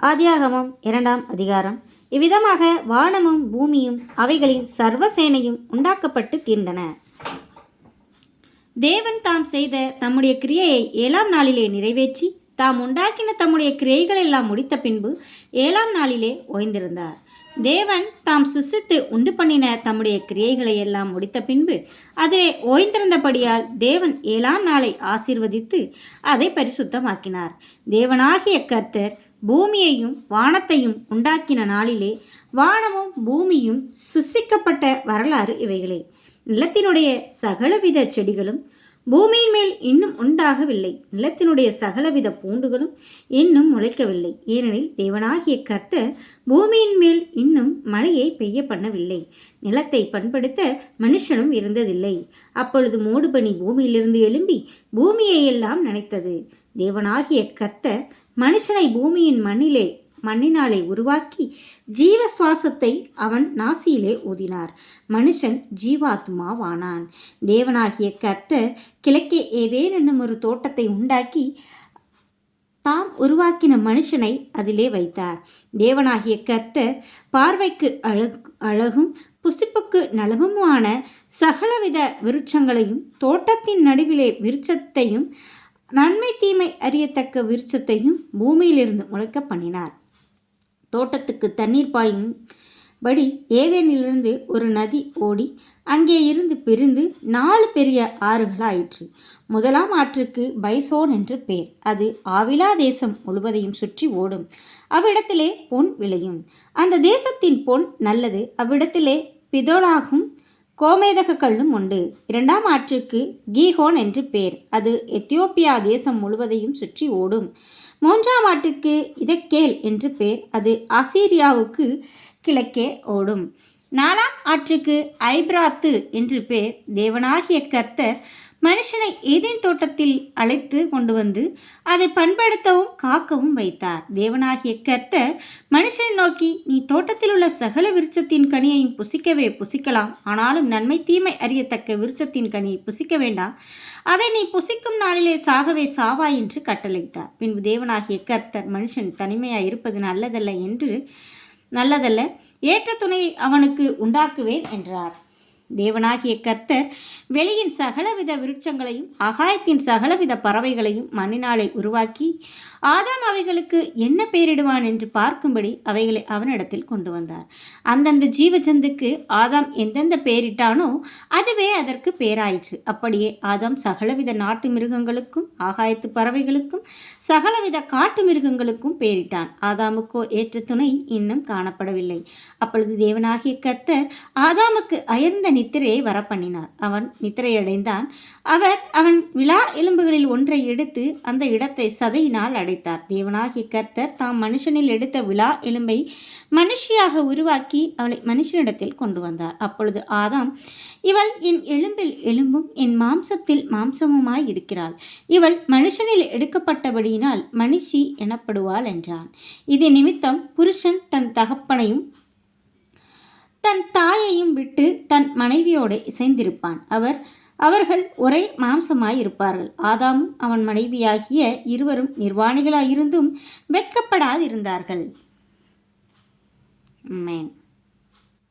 ஆதியாகமம் 2ஆம் அதிகாரம். இவ்விதமாக வானமும் பூமியும் அவைகளின் சர்வசேனையும் உண்டாக்கப்பட்டு தீர்ந்தன. தேவன் தாம் செய்த தம்முடைய கிரியையை 7ஆம் நாளிலே நிறைவேற்றி தாம் உண்டாக்கின தம்முடைய கிரியைகள் எல்லாம் முடித்த பின்பு 7ஆம் நாளிலே ஓய்ந்திருந்தார். தேவன் தாம் சிருஷ்டித்து உண்டு பண்ணின தம்முடைய கிரியைகளை எல்லாம் முடித்த பின்பு அதிலே ஓய்ந்திருந்தபடியால் தேவன் 7ஆம் நாளை ஆசீர்வதித்து அதை பரிசுத்தமாக்கினார். தேவனாகிய கர்த்தர் பூமியையும் வானத்தையும் உண்டாக்கின நாளிலே வானமும் பூமியும் சிருஷ்டிக்கப்பட்ட வரலாறு இவைகளே. நிலத்தினுடைய சகலவித செடிகளும் பூமியின் மேல் இன்னும் உண்டாகவில்லை. நிலத்தினுடைய சகலவித பூண்டுகளும் இன்னும் முளைக்கவில்லை. ஏனெனில் தேவனாகிய கர்த்தர் பூமியின் மேல் இன்னும் மழையை பெய்ய பண்ணவில்லை. நிலத்தை பண்படுத்த மனுஷனும் இருந்ததில்லை. அப்பொழுது மூடுபனி பூமியிலிருந்து எழும்பி பூமியை எல்லாம் நனைத்தது. தேவனாகிய கர்த்தர் மனுஷனை பூமியின் மண்ணினாலே உருவாக்கி ஜீவ சுவாசத்தை அவன் நாசியிலே ஊதினார். மனுஷன் ஜீவாத்மாவானான். தேவனாகிய கர்த்தர் கிழக்கே ஏதேன் என்னும் ஒரு தோட்டத்தை உண்டாக்கி தாம் உருவாக்கின மனுஷனை அதிலே வைத்தார். தேவனாகிய கர்த்தர் பார்வைக்கு அழகும் புசிப்புக்கு நலமுமான சகலவித விருட்சங்களையும் தோட்டத்தின் நடுவிலே விருட்சத்தையும் நன்மை தீமை அறியத்தக்க விருட்சத்தையும் பூமியிலிருந்து முளைக்க பண்ணினார். தோட்டத்துக்கு தண்ணீர் பாயும்படி ஏதேனிலிருந்து ஒரு நதி ஓடி அங்கே இருந்து பிரிந்து 4 பெரிய ஆறுகளாயிற்று. முதலாம் ஆற்றுக்கு பைசோன் என்று பேர். அது ஆவிலா தேசம் முழுவதையும் சுற்றி ஓடும். அவ்விடத்திலே பொன் விளையும். அந்த தேசத்தின் பொன் நல்லது. அவ்விடத்திலே பிதோலாகும் கோமேதக கல்லும் உண்டு. 2ஆம் ஆற்றுக்கு கீஹோன் என்று பேர். அது எத்தியோப்பியா தேசம் முழுவதையும் சுற்றி ஓடும். 3ஆம் ஆற்றுக்கு இதக்கேல் என்று பேர். அது அசீரியாவுக்கு கிழக்கே ஓடும். 4ஆம் ஆற்றுக்கு ஐப்ராத்து என்று பேர். தேவனாகிய கர்த்தர் மனுஷனை ஏதேன் தோட்டத்தில் அழைத்து கொண்டு வந்து அதை பண்படுத்தவும் காக்கவும் வைத்தார். தேவனாகிய கர்த்தர் மனுஷனை நோக்கி, நீ தோட்டத்தில் உள்ள சகல விருட்சத்தின் கனியையும் புசிக்கவே புசிக்கலாம். ஆனாலும் நன்மை தீமை அறியத்தக்க விருட்சத்தின் கனியை புசிக்க வேண்டாம். அதை நீ புசிக்கும் நாளிலே சாகவே சாவாய் என்று கட்டளையிட்டார். பின்பு தேவனாகிய கர்த்தர் மனுஷன் தனிமையாய் இருப்பது நல்லதல்ல, ஏற்ற துணையை அவனுக்கு உண்டாக்குவேன் என்றார். தேவனாகிய கர்த்தர் வெளியின் சகலவித விருட்சங்களையும் ஆகாயத்தின் சகலவித பறவைகளையும் மண்ணினாலே உருவாக்கி ஆதாம் அவைகளுக்கு என்ன பெயரிடுவான் என்று பார்க்கும்படி அவைகளை அவனிடத்தில் கொண்டு வந்தார். அந்தந்த ஜீவஜந்துக்கு ஆதாம் எந்தெந்த பெயரிட்டானோ அதுவே அதற்கு பெயராயிற்று. அப்படியே ஆதாம் சகலவித நாட்டு மிருகங்களுக்கும் ஆகாயத்து பறவைகளுக்கும் சகலவித காட்டு மிருகங்களுக்கும் பெயரிட்டான். ஆதாமுக்கோ ஏற்ற துணை இன்னும் காணப்படவில்லை. அப்பொழுது தேவனாகிய கர்த்தர் ஆதாமுக்கு அயர்ந்த நித்திரையை வரப்பண்ணினார். அவன் நித்திரையடைந்தான். அவன் விலா எலும்புகளில் ஒன்றை எடுத்து அந்த இடத்தை சதையினால் அடைத்தார். தேவனாகிய கர்த்தர் தாம் மனுஷனில் எடுத்த விலா எலும்பை மனுஷியாக உருவாக்கி அவளை மனுஷனிடத்தில் கொண்டு வந்தார். அப்பொழுது ஆதாம், இவள் என் எலும்பில் எலும்பும் என் மாம்சத்தில் மாம்சமுமாய் இருக்கிறாள். இவள் மனுஷனில் எடுக்கப்பட்டபடியினால் மனுஷி எனப்படுவாள் என்றான். இது நிமித்தம் புருஷன் தன் தகப்பனையும் தன் தாயையும் விட்டு தன் மனைவியோடு இசைந்திருப்பான். அவர்கள் ஒரே மாம்சமாய் இருப்பார்கள். ஆதாமும் அவன் மனைவியாகிய இருவரும் நிர்வாணிகளாயிருந்தும் வெட்கப்படாதிருந்தார்கள். ஆமென்.